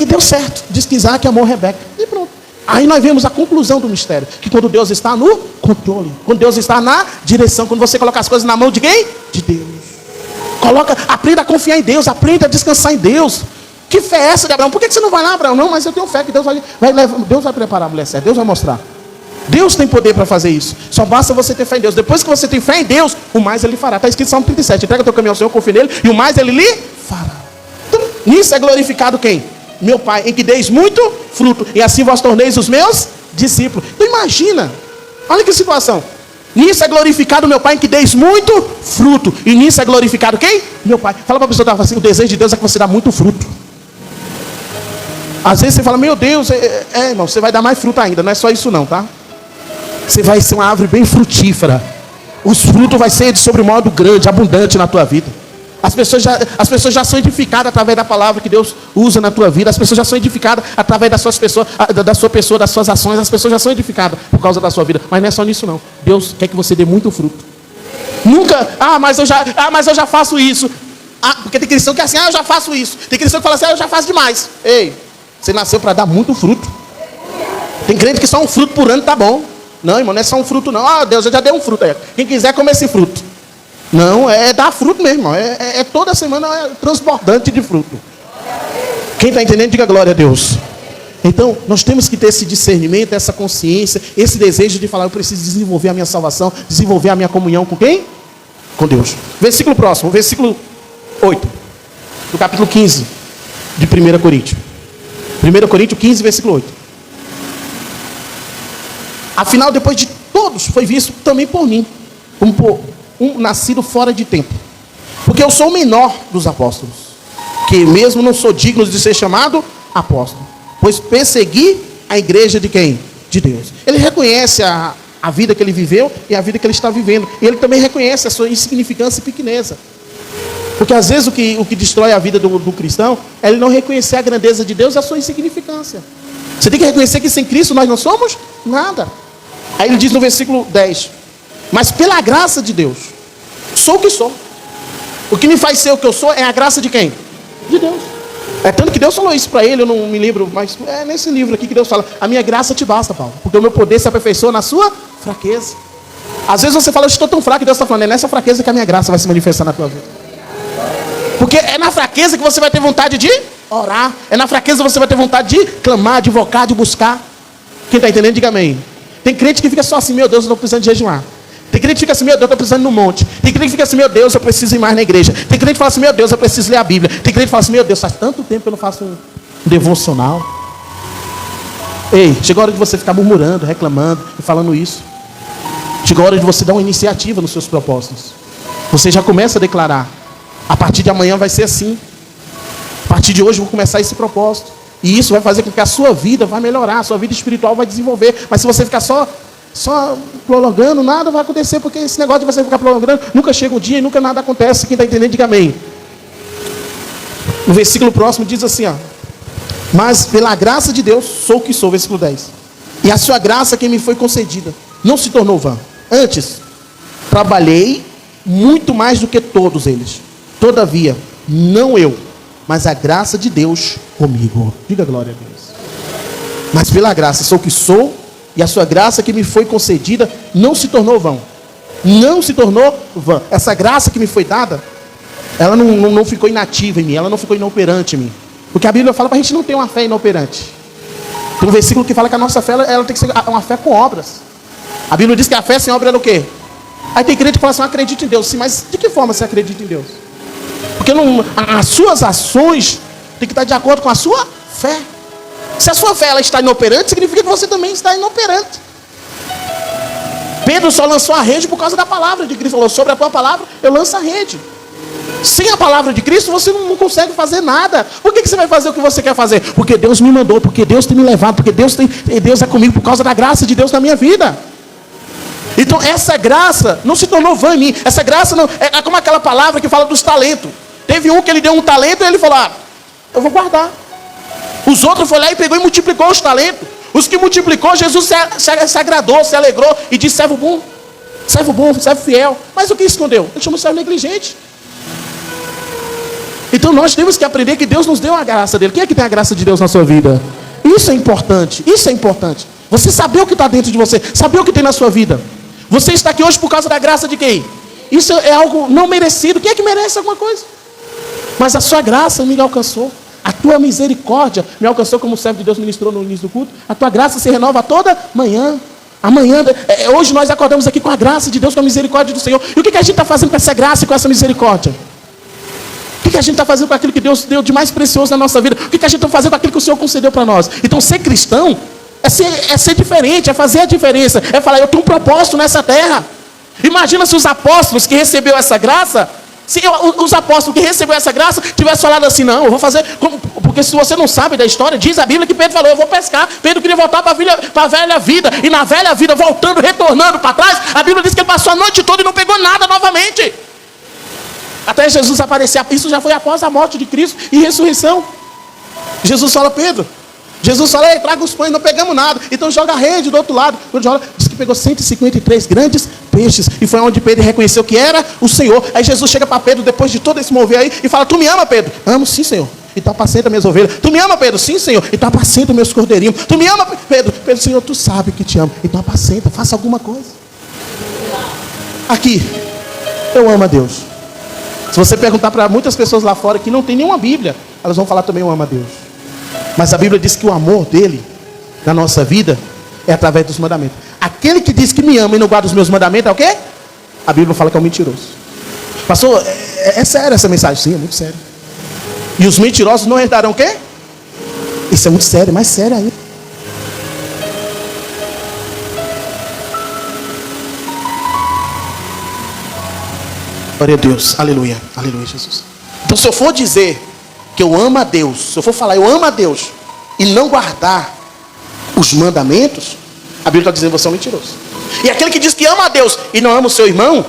E deu certo. Diz que Isaac amou Rebeca. E pronto. Aí nós vemos a conclusão do mistério. Que quando Deus está no controle, quando Deus está na direção, quando você coloca as coisas na mão de quem? De Deus. Aprenda a confiar em Deus, aprenda a descansar em Deus. Que fé é essa de Abraão? Por que você não vai lá, Abraão? Não, mas eu tenho fé que Deus vai preparar a mulher certa, Deus vai mostrar. Deus tem poder para fazer isso. Só basta você ter fé em Deus. Depois que você tem fé em Deus, o mais ele fará. Está escrito em Salmo 37. Entrega teu caminho ao Senhor, confia nele, e o mais ele lhe fará. Então, nisso é glorificado quem? Meu Pai, em que deis muito fruto, e assim vós torneis os meus discípulos. Então imagina, olha que situação. Nisso é glorificado meu Pai, em que deis muito fruto. E nisso é glorificado quem? Meu Pai. Fala para a pessoa que está assim, o desejo de Deus é que você dá muito fruto. Às vezes você fala, meu Deus, irmão, você vai dar mais fruto ainda. Não é só isso não, tá? Você vai ser uma árvore bem frutífera. Os frutos vai ser de sobremodo grande, abundante na tua vida. As pessoas já são edificadas através da palavra que Deus usa na tua vida. As pessoas já são edificadas através da sua pessoa, das suas ações. As pessoas já são edificadas por causa da sua vida. Mas não é só nisso não. Deus quer que você dê muito fruto. Nunca, mas eu já faço isso. Porque tem cristão que é assim, eu já faço isso. Tem cristão que fala assim, eu já faço demais. Ei, você nasceu para dar muito fruto. Tem crente que só um fruto por ano tá bom. Não, irmão, não é só um fruto não. Deus, eu já dei um fruto aí. Quem quiser comer esse fruto. Não, é dar fruto mesmo, irmão. Toda semana é transbordante de fruto. Quem está entendendo, diga glória a Deus. Então, nós temos que ter esse discernimento, essa consciência, esse desejo de falar, eu preciso desenvolver a minha salvação, desenvolver a minha comunhão com quem? Com Deus. Versículo próximo, versículo 8, do capítulo 15 de 1 Coríntios. 1 Coríntios 15, versículo 8. Afinal, depois de todos, foi visto também por mim, um nascido fora de tempo. Porque eu sou o menor dos apóstolos, que mesmo não sou digno de ser chamado apóstolo, pois persegui a igreja de quem? De Deus. Ele reconhece a vida que ele viveu e a vida que ele está vivendo. E ele também reconhece a sua insignificância e pequeneza. Porque às vezes o que destrói a vida do cristão é ele não reconhecer a grandeza de Deus e a sua insignificância. Você tem que reconhecer que sem Cristo nós não somos nada. Aí ele diz no versículo 10: mas pela graça de Deus, sou o que sou. O que me faz ser o que eu sou é a graça de quem? De Deus. É tanto que Deus falou isso para ele, eu não me lembro, mas é nesse livro aqui que Deus fala: a minha graça te basta, Paulo, porque o meu poder se aperfeiçoa na sua fraqueza. Às vezes você fala, eu estou tão fraco, e Deus está falando, é nessa fraqueza que a minha graça vai se manifestar na tua vida. Porque é na fraqueza que você vai ter vontade de orar, é na fraqueza que você vai ter vontade de clamar, de invocar, de buscar. Quem está entendendo, diga amém. Tem crente que fica só assim, meu Deus, eu estou precisando de jejuar. Tem crente que fica assim, meu Deus, eu estou precisando ir no monte. Tem crente que fica assim, meu Deus, eu preciso ir mais na igreja. Tem crente que fala assim, meu Deus, eu preciso ler a Bíblia. Tem crente que fala assim, meu Deus, faz tanto tempo que eu não faço um devocional. Ei, chegou a hora de você ficar murmurando, reclamando e falando isso. Chegou a hora de você dar uma iniciativa nos seus propósitos. Você já começa a declarar: a partir de amanhã vai ser assim. A partir de hoje eu vou começar esse propósito. E isso vai fazer com que a sua vida vai melhorar, a sua vida espiritual vai desenvolver. Mas se você ficar só prolongando, nada vai acontecer, porque esse negócio de você ficar prolongando, nunca chega um dia e nunca nada acontece. Quem está entendendo, diga amém. No versículo próximo diz assim, ó: mas pela graça de Deus sou o que sou, versículo 10. e a sua graça que me foi concedida não se tornou vã. Antes, trabalhei muito mais do que todos eles. Todavia, não eu, mas a graça de Deus comigo. Diga glória a Deus. Mas pela graça sou o que sou, e a sua graça que me foi concedida não se tornou vã. Não se tornou vã. Essa graça que me foi dada, ela não ficou inativa em mim, ela não ficou inoperante em mim. Porque a Bíblia fala para a gente não ter uma fé inoperante. Tem um versículo que fala que a nossa fé, ela tem que ser uma fé com obras. A Bíblia diz que a fé sem obra é o quê? Aí tem crente que fala assim, acredito em Deus. Sim, mas de que forma você acredita em Deus? Porque as suas ações têm que estar de acordo com a sua fé. Se a sua fé ela está inoperante, significa que você também está inoperante. Pedro só lançou a rede por causa da palavra de Cristo. Falou, sobre a tua palavra eu lanço a rede. Sem a palavra de Cristo você não consegue fazer nada. Por que você vai fazer o que você quer fazer? Porque Deus me mandou, porque Deus tem me levado, porque Deus é comigo por causa da graça de Deus na minha vida. Então essa graça não se tornou vã em mim. Essa graça não é como aquela palavra que fala dos talentos. Teve um que ele deu um talento e ele falou, eu vou guardar. Os outros foram lá e pegou e multiplicou os talentos. Os que multiplicou, Jesus se agradou, se alegrou e disse, servo bom, servo fiel. Mas o que escondeu? Ele chamou de servo negligente. Então nós temos que aprender que Deus nos deu a graça dele. Quem é que tem a graça de Deus na sua vida? Isso é importante, isso é importante. Você saber o que está dentro de você, saber o que tem na sua vida. Você está aqui hoje por causa da graça de quem? Isso é algo não merecido. Quem é que merece alguma coisa? Mas a sua graça me alcançou. A tua misericórdia me alcançou, como o servo de Deus ministrou no início do culto. A tua graça se renova toda manhã. Amanhã, hoje nós acordamos aqui com a graça de Deus, com a misericórdia do Senhor. E o que a gente está fazendo com essa graça e com essa misericórdia? O que a gente está fazendo com aquilo que Deus deu de mais precioso na nossa vida? O que a gente está fazendo com aquilo que o Senhor concedeu para nós? Então ser cristão é ser diferente, é fazer a diferença. É falar, eu tenho um propósito nessa terra. Imagina se os apóstolos que receberam essa graça, se os apóstolos que receberam essa graça tivessem falado assim, não, eu vou fazer, porque se você não sabe da história, diz a Bíblia que Pedro falou, eu vou pescar. Pedro queria voltar para a velha vida, e na velha vida, voltando, retornando para trás, a Bíblia diz que ele passou a noite toda e não pegou nada novamente. Até Jesus aparecer. Isso já foi após a morte de Cristo e ressurreição. Jesus fala, Pedro, Jesus fala, traga os pães, não pegamos nada. Então joga a rede do outro lado. Quando joga, diz que pegou 153 grandes peixes. E foi onde Pedro reconheceu que era o Senhor. Aí Jesus chega para Pedro, depois de todo esse mover aí, e fala, tu me ama, Pedro? Amo sim, Senhor. Então apacenta minhas ovelhas. Tu me ama, Pedro? Sim, Senhor. Então apacenta meus cordeirinhos. Tu me ama, Pedro? Pedro, Senhor, tu sabe que te amo. Então apacenta, faça alguma coisa. Aqui, eu amo a Deus. Se você perguntar para muitas pessoas lá fora que não tem nenhuma Bíblia, elas vão falar também, eu amo a Deus. Mas a Bíblia diz que o amor dele na nossa vida é através dos mandamentos. Aquele que diz que me ama e não guarda os meus mandamentos é o quê? A Bíblia fala que é um mentiroso. Pastor, é sério essa mensagem? Sim, é muito sério. E os mentirosos não herdarão o quê? Isso é muito sério, mais sério ainda. Glória a Deus, aleluia, aleluia, Jesus. Então se eu for dizer que eu amo a Deus, se eu for falar eu amo a Deus e não guardar os mandamentos, a Bíblia está dizendo que você é um mentiroso. E aquele que diz que ama a Deus e não ama o seu irmão,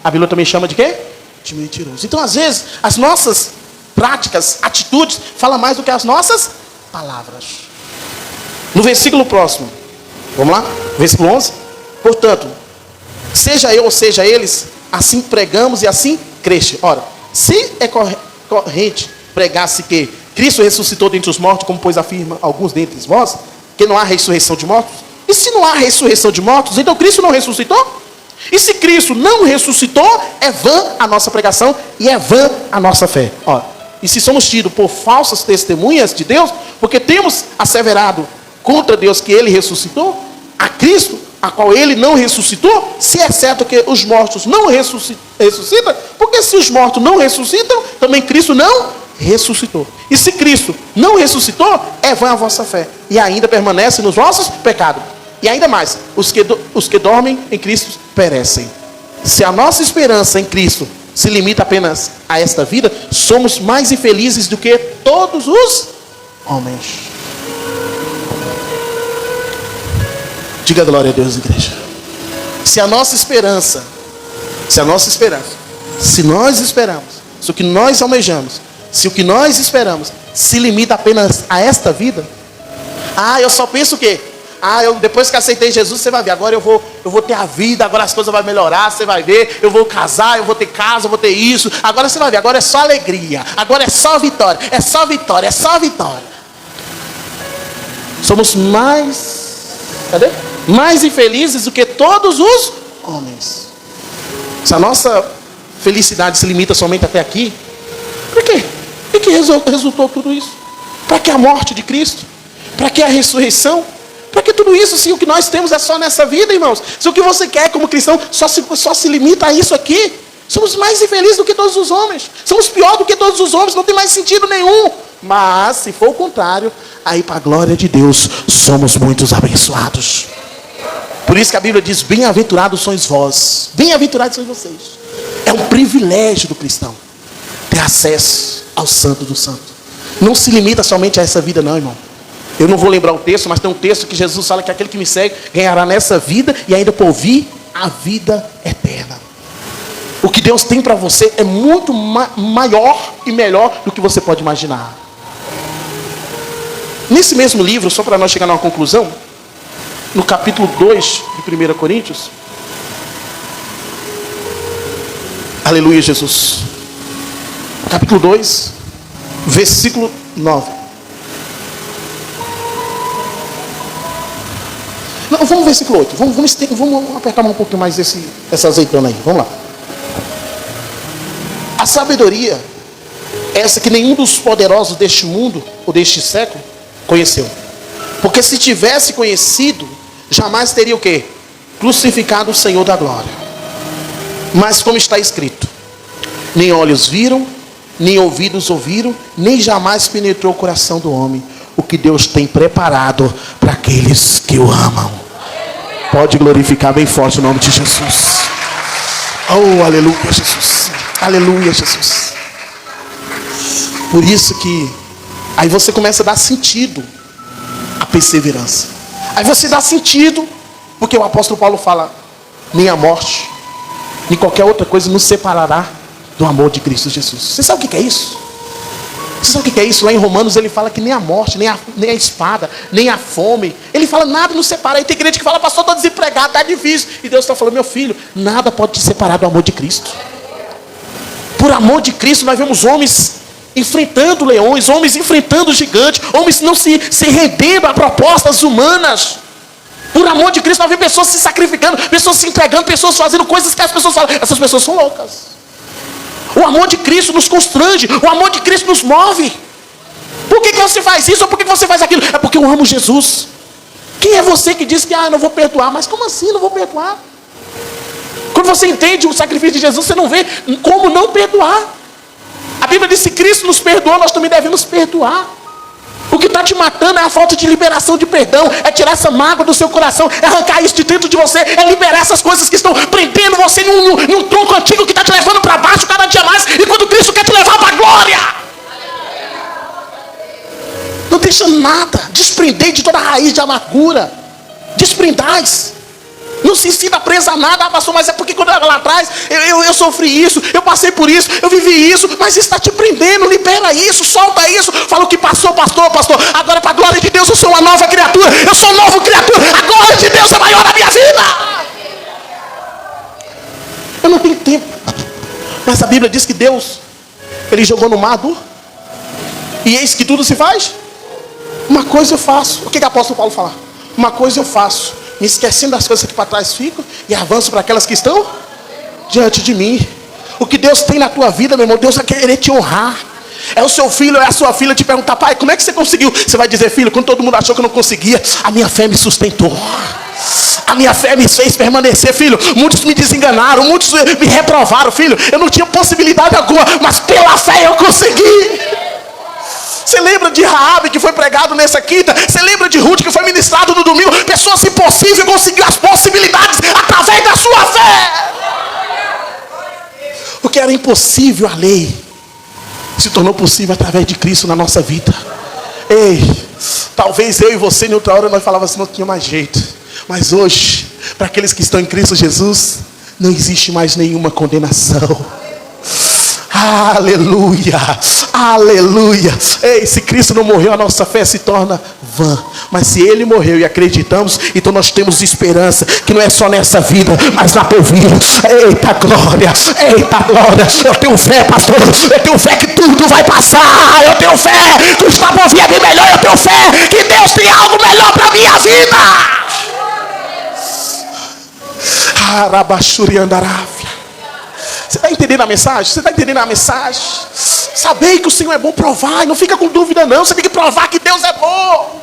a Bíblia também chama de quê? De mentiroso. Então às vezes as nossas práticas, atitudes falam mais do que as nossas palavras. No versículo próximo, vamos lá? Versículo 11. Portanto, seja eu ou seja eles, assim pregamos e assim creste. Ora, se é corrente pregar-se que Cristo ressuscitou dentre os mortos, como pois afirma alguns dentre vós, que não há ressurreição de mortos. E se não há ressurreição de mortos, então Cristo não ressuscitou? E se Cristo não ressuscitou, é vã a nossa pregação e é vã a nossa fé. Ora, e se somos tidos por falsas testemunhas de Deus, porque temos asseverado contra Deus que Ele ressuscitou a Cristo, a qual Ele não ressuscitou, se é certo que os mortos não ressuscitam, porque se os mortos não ressuscitam, também Cristo não ressuscitou. E se Cristo não ressuscitou, é vã a vossa fé, e ainda permanece nos vossos pecados. E ainda mais, os que dormem em Cristo perecem. Se a nossa esperança em Cristo se limita apenas a esta vida, somos mais infelizes do que todos os homens. Diga glória a Deus, igreja. Se nós esperamos, se o que nós almejamos, se o que nós esperamos se limita apenas a esta vida, eu só penso o quê? Depois que aceitei Jesus, você vai ver. Agora eu vou ter a vida, agora as coisas vão melhorar, você vai ver. Eu vou casar, eu vou ter casa, eu vou ter isso. Agora você vai ver, agora é só alegria. Agora é só vitória, é só vitória, é só vitória. Somos mais infelizes do que todos os homens. Se a nossa felicidade se limita somente até aqui, por quê? O que resultou tudo isso? Para que a morte de Cristo? Para que a ressurreição? Para que tudo isso, se o que nós temos é só nessa vida, irmãos? Se o que você quer como cristão só se limita a isso aqui, somos mais infelizes do que todos os homens. Somos pior do que todos os homens, não tem mais sentido nenhum. Mas, se for o contrário, aí para a glória de Deus, somos muitos abençoados. Por isso que a Bíblia diz, bem-aventurados sois vós. Bem-aventurados sois vocês. É um privilégio do cristão ter acesso ao Santo do Santo. Não se limita somente a essa vida não, irmão. Eu não vou lembrar o texto, mas tem um texto que Jesus fala que aquele que me segue ganhará nessa vida e ainda por vir a vida eterna. O que Deus tem para você é muito maior e melhor do que você pode imaginar. Nesse mesmo livro, só para nós chegar numa conclusão, no capítulo 2 de 1 Coríntios, aleluia Jesus, capítulo 2, versículo 9. Não, vamos no versículo 8. Vamos apertar um pouquinho mais essa azeitona aí. Vamos lá. A sabedoria, essa que nenhum dos poderosos deste mundo, ou deste século, conheceu. Porque se tivesse conhecido, jamais teria o quê? Crucificado o Senhor da glória. Mas como está escrito, nem olhos viram, nem ouvidos ouviram, nem jamais penetrou o coração do homem o que Deus tem preparado para aqueles que o amam. Pode glorificar bem forte o nome de Jesus. Oh, aleluia Jesus. Aleluia Jesus. Por isso que aí você começa a dar sentido à perseverança. Aí você dá sentido, porque o apóstolo Paulo fala, nem a morte, nem qualquer outra coisa nos separará do amor de Cristo Jesus. Você sabe o que é isso? Você sabe o que é isso? Lá em Romanos ele fala que nem a morte, nem a espada, nem a fome. Ele fala, nada nos separa. Aí tem crente que fala, pastor, estou desempregado, está difícil. E Deus está falando, meu filho, nada pode te separar do amor de Cristo. Por amor de Cristo nós vemos homens enfrentando leões, homens enfrentando gigantes, homens não se rendendo a propostas humanas. Por amor de Cristo nós vemos pessoas se sacrificando, pessoas se entregando, pessoas fazendo coisas que as pessoas falam, essas pessoas são loucas. O amor de Cristo nos constrange, o amor de Cristo nos move. Por que você faz isso ou por que você faz aquilo? É porque eu amo Jesus. Quem é você que diz que eu não vou perdoar? Mas como assim não vou perdoar? Quando você entende o sacrifício de Jesus, você não vê como não perdoar. A Bíblia diz que se Cristo nos perdoou, nós também devemos perdoar. O que está te matando é a falta de liberação de perdão, é tirar essa mágoa do seu coração, é arrancar isso de dentro de você, é liberar essas coisas que estão prendendo você em um tronco antigo que está te levando para baixo cada dia mais, e quando Cristo quer te levar para a glória. Não deixa nada, desprender de toda a raiz de amargura, desprendais. Não se ensina presa a nada, pastor, mas é porque quando eu era lá atrás, eu sofri isso, eu passei por isso, eu vivi isso, mas isso está te prendendo, libera isso, solta isso, fala o que passou, pastor, agora para a glória de Deus eu sou uma nova criatura, eu sou uma nova criatura, a glória de Deus é maior na minha vida. Eu não tenho tempo, mas a Bíblia diz que Deus, Ele jogou no mar e eis que tudo se faz. Uma coisa eu faço, o que o apóstolo Paulo fala? Uma coisa eu faço, me esquecendo das coisas que para trás ficam e avanço para aquelas que estão diante de mim. O que Deus tem na tua vida, meu irmão, Deus vai querer te honrar. É o seu filho, é a sua filha te perguntar, pai, como é que você conseguiu? Você vai dizer, filho, quando todo mundo achou que eu não conseguia, a minha fé me sustentou. A minha fé me fez permanecer, filho. Muitos me desenganaram, muitos me reprovaram, filho. Eu não tinha possibilidade alguma, mas pela fé eu consegui. Você lembra de Raabe que foi pregado nessa quinta? Você lembra de Ruth que foi ministrado no domingo? Pessoas impossíveis conseguiram as possibilidades através da sua fé. O que era impossível à lei se tornou possível através de Cristo na nossa vida. Ei, talvez eu e você em outra hora nós falávamos assim, não tinha mais jeito. Mas hoje, para aqueles que estão em Cristo Jesus, não existe mais nenhuma condenação. Aleluia, aleluia. Ei, se Cristo não morreu, a nossa fé se torna vã. Mas se Ele morreu e acreditamos, então nós temos esperança, que não é só nessa vida, mas na porvir. Eita glória, eita glória. Eu tenho fé, pastor, eu tenho fé que tudo vai passar. Eu tenho fé que o está por vir é bem melhor. Eu tenho fé que Deus tem algo melhor para a minha vida. Você está entendendo a mensagem? Você está entendendo a mensagem? Saber que o Senhor é bom, provar. E não fica com dúvida não. Você tem que provar que Deus é bom.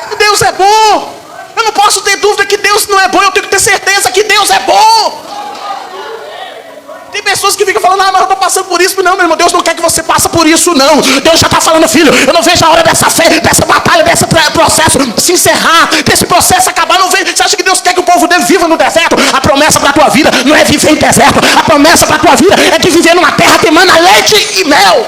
Que Deus é bom. Eu não posso ter dúvida que Deus não é bom. Eu tenho que ter certeza que Deus é bom. Tem pessoas que ficam falando, mas eu estou passando por isso. Não, meu irmão, Deus não quer que você passe por isso, não. Deus já está falando, filho, eu não vejo a hora dessa fé, dessa batalha, desse processo se encerrar, desse processo acabar. Não vejo. Você acha que Deus quer que o povo dele viva no deserto? A promessa para a tua vida não é viver em deserto. A promessa para a tua vida é de viver numa terra que emana leite e mel.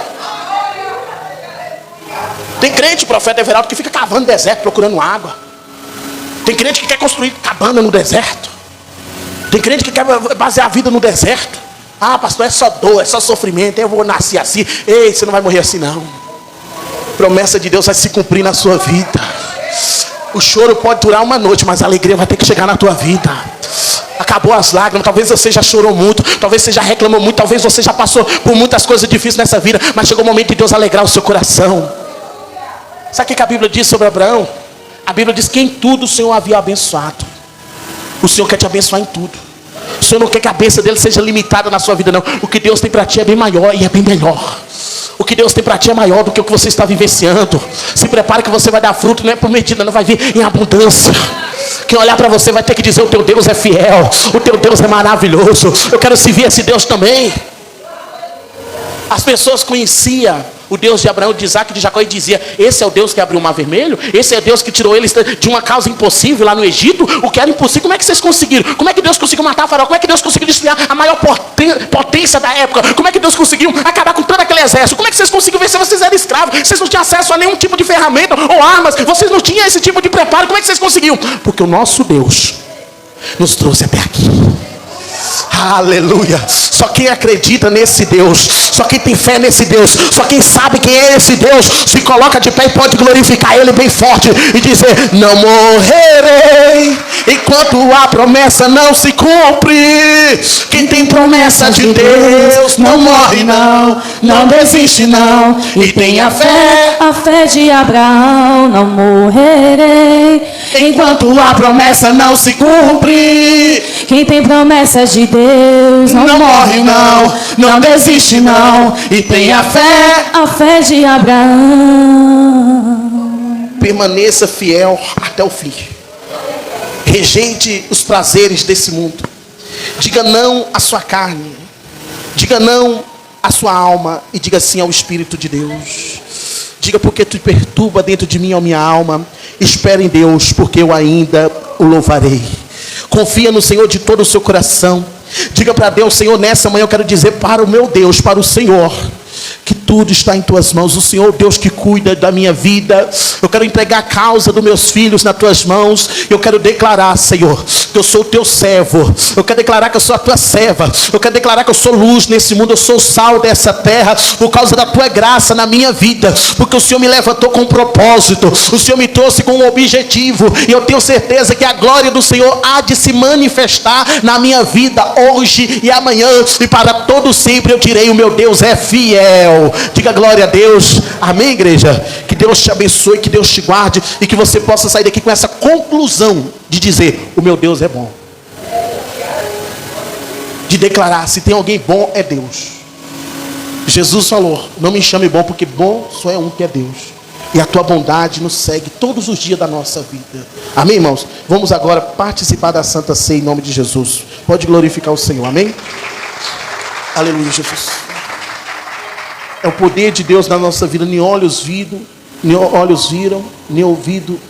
Tem crente, profeta Everaldo, que fica cavando deserto, procurando água. Tem crente que quer construir cabana no deserto. Tem crente que quer basear a vida no deserto. Ah, pastor, é só dor, é só sofrimento, eu vou nascer assim. Ei, você não vai morrer assim não. A promessa de Deus vai se cumprir na sua vida. O choro pode durar uma noite, mas a alegria vai ter que chegar na tua vida. Acabou as lágrimas, talvez você já chorou muito, talvez você já reclamou muito, talvez você já passou por muitas coisas difíceis nessa vida, mas chegou o momento de Deus alegrar o seu coração. Sabe o que a Bíblia diz sobre Abraão? A Bíblia diz que em tudo o Senhor havia abençoado. O Senhor quer te abençoar em tudo. O Senhor não quer que a bênção dele seja limitada na sua vida, não. O que Deus tem para ti é bem maior e é bem melhor. O que Deus tem para ti é maior do que o que você está vivenciando. Se prepare que você vai dar fruto, não é por medida, não vai vir em abundância. Quem olhar para você vai ter que dizer, o teu Deus é fiel, o teu Deus é maravilhoso. Eu quero servir esse Deus também. As pessoas conheciam o Deus de Abraão, de Isaac e de Jacó e dizia, esse é o Deus que abriu o mar vermelho? Esse é o Deus que tirou eles de uma causa impossível lá no Egito? O que era impossível, como é que vocês conseguiram? Como é que Deus conseguiu matar Faraó? Como é que Deus conseguiu destruir a maior potência da época? Como é que Deus conseguiu acabar com todo aquele exército? Como é que vocês conseguiram vencer? Vocês eram escravos, vocês não tinham acesso a nenhum tipo de ferramenta ou armas, vocês não tinham esse tipo de preparo. Como é que vocês conseguiram? Porque o nosso Deus nos trouxe até aqui. Aleluia. Só quem acredita nesse Deus, só quem tem fé nesse Deus, só quem sabe quem é esse Deus, se coloca de pé e pode glorificar Ele bem forte e dizer, não morrerei enquanto a promessa não se cumpre. Quem tem promessa de Deus não morre não, não desiste não, e tem a fé de Abraão. Não morrerei enquanto a promessa não se cumpre. Quem tem promessas de Deus não morre não, não desiste não, e tem a fé de Abraão. Permaneça fiel até o fim. Rejeite os prazeres desse mundo. Diga não à sua carne. Diga não à sua alma e diga sim ao Espírito de Deus. Diga, porque tu perturba dentro de mim a minha alma. Espera em Deus, porque eu ainda o louvarei. Confia no Senhor de todo o seu coração. Diga para Deus, Senhor, nessa manhã eu quero dizer para o meu Deus, para o Senhor, que tudo está em tuas mãos. O Senhor, Deus que cuida da minha vida. Eu quero entregar a causa dos meus filhos nas tuas mãos. Eu quero declarar, Senhor, que eu sou o teu servo. Eu quero declarar que eu sou a tua serva. Eu quero declarar que eu sou luz nesse mundo. Eu sou o sal dessa terra, por causa da tua graça na minha vida. Porque o Senhor me levantou com um propósito. O Senhor me trouxe com um objetivo. E eu tenho certeza que a glória do Senhor há de se manifestar na minha vida hoje e amanhã. E para todo sempre eu direi, o meu Deus é fiel. Diga glória a Deus. Amém, igreja? Que Deus te abençoe, que Deus te guarde e que você possa sair daqui com essa conclusão de dizer, o meu Deus é bom. De declarar, se tem alguém bom, é Deus. Jesus falou, não me chame bom, porque bom só é um, que é Deus. E a tua bondade nos segue todos os dias da nossa vida. Amém, irmãos? Vamos agora participar da Santa Ceia em nome de Jesus. Pode glorificar o Senhor, amém? Aleluia, Jesus. É o poder de Deus na nossa vida. Nem olhos viram, nem ouvido